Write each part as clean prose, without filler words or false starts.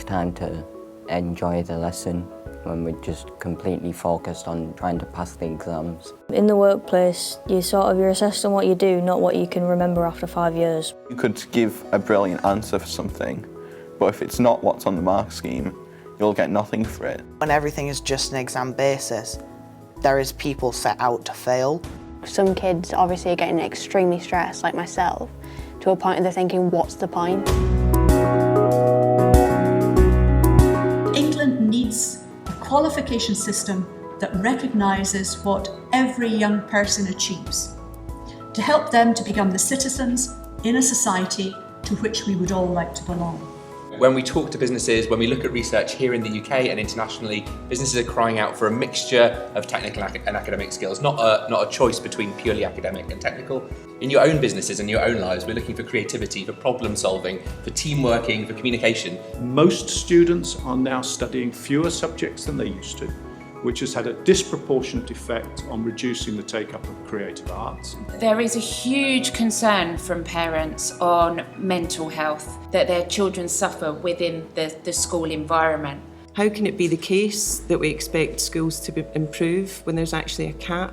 much time to enjoy the lesson when we're just completely focused on trying to pass the exams. In the workplace, you're assessed on what you do, not what you can remember after 5 years. You could give a brilliant answer for something, but if it's not what's on the mark scheme, you'll get nothing for it. When everything is just an exam basis, there is people set out to fail. Some kids obviously are getting extremely stressed, like myself, to a point where they're thinking, what's the point? England needs a qualification system that recognises what every young person achieves, to help them to become the citizens in a society to which we would all like to belong. When we talk to businesses, when we look at research here in the UK and internationally, businesses are crying out for a mixture of technical and academic skills, not a choice between purely academic and technical. In your own businesses and your own lives, we're looking for creativity, for problem solving, for team working, for communication. Most students are now studying fewer subjects than they used to, which has had a disproportionate effect on reducing the take-up of creative arts. There is a huge concern from parents on mental health, that their children suffer within the school environment. How can it be the case that we expect schools to improve when there's actually a cap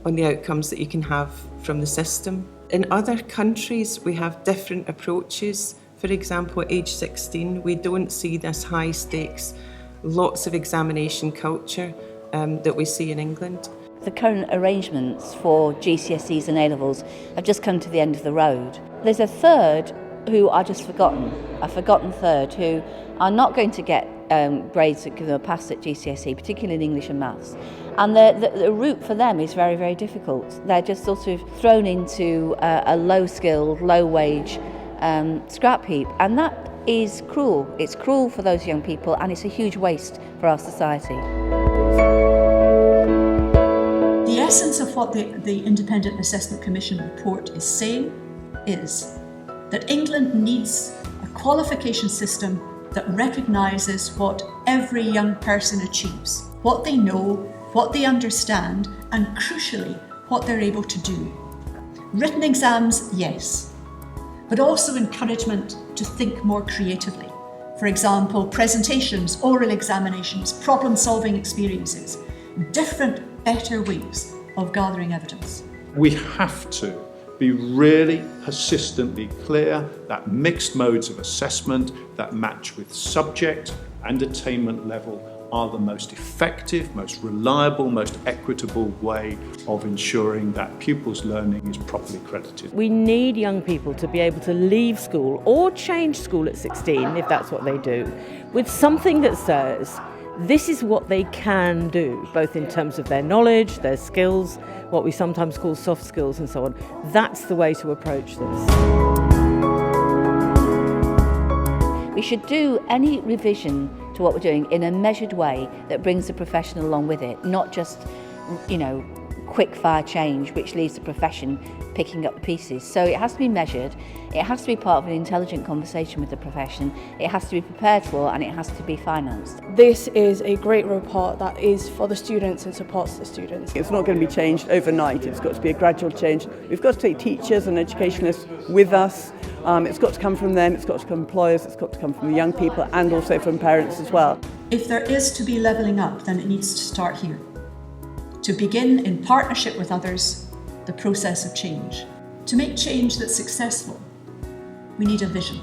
on the outcomes that you can have from the system? In other countries, we have different approaches. For example, at age 16, we don't see this high stakes, lots of examination culture that we see in England. The current arrangements for GCSEs and A-levels have just come to the end of the road. There's a third who are just forgotten, a forgotten third who are not going to get grades that give them a pass at GCSE, particularly in English and maths. And the route for them is very, very difficult. They're just sort of thrown into a low-skilled, low-wage scrap heap, and that is cruel. It's cruel for those young people, and it's a huge waste for our society. The essence of what the Independent Assessment Commission report is saying is that England needs a qualification system that recognises what every young person achieves, what they know, what they understand, and crucially, what they're able to do. Written exams, yes, but also encouragement to think more creatively. For example, presentations, oral examinations, problem-solving experiences, different, better ways of gathering evidence. We have to be really persistently clear that mixed modes of assessment that match with subject and attainment level are the most effective, most reliable, most equitable way of ensuring that pupils' learning is properly credited. We need young people to be able to leave school or change school at 16, if that's what they do, with something that says this is what they can do, both in terms of their knowledge, their skills, what we sometimes call soft skills and so on. That's the way to approach this. We should do any revision to what we're doing in a measured way that brings the profession along with it, not just, quick fire change which leaves the profession picking up the pieces. So it has to be measured, it has to be part of an intelligent conversation with the profession, it has to be prepared for, and it has to be financed. This is a great report that is for the students and supports the students. It's not going to be changed overnight, it's got to be a gradual change. We've got to take teachers and educationalists with us. It's got to come from them, it's got to come from employers, it's got to come from the young people and also from parents as well. If there is to be levelling up, then it needs to start here. To begin in partnership with others, the process of change. To make change that's successful, we need a vision.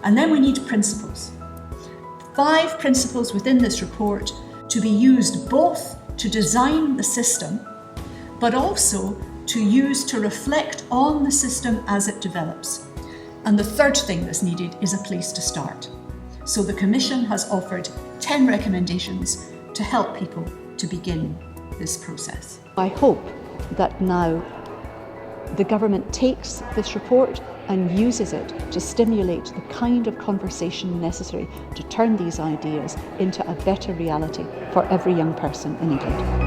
And then we need principles. 5 principles within this report to be used both to design the system, but also to use to reflect on the system as it develops. And the third thing that's needed is a place to start. So the Commission has offered 10 recommendations to help people to begin this process. I hope that now the government takes this report and uses it to stimulate the kind of conversation necessary to turn these ideas into a better reality for every young person in England.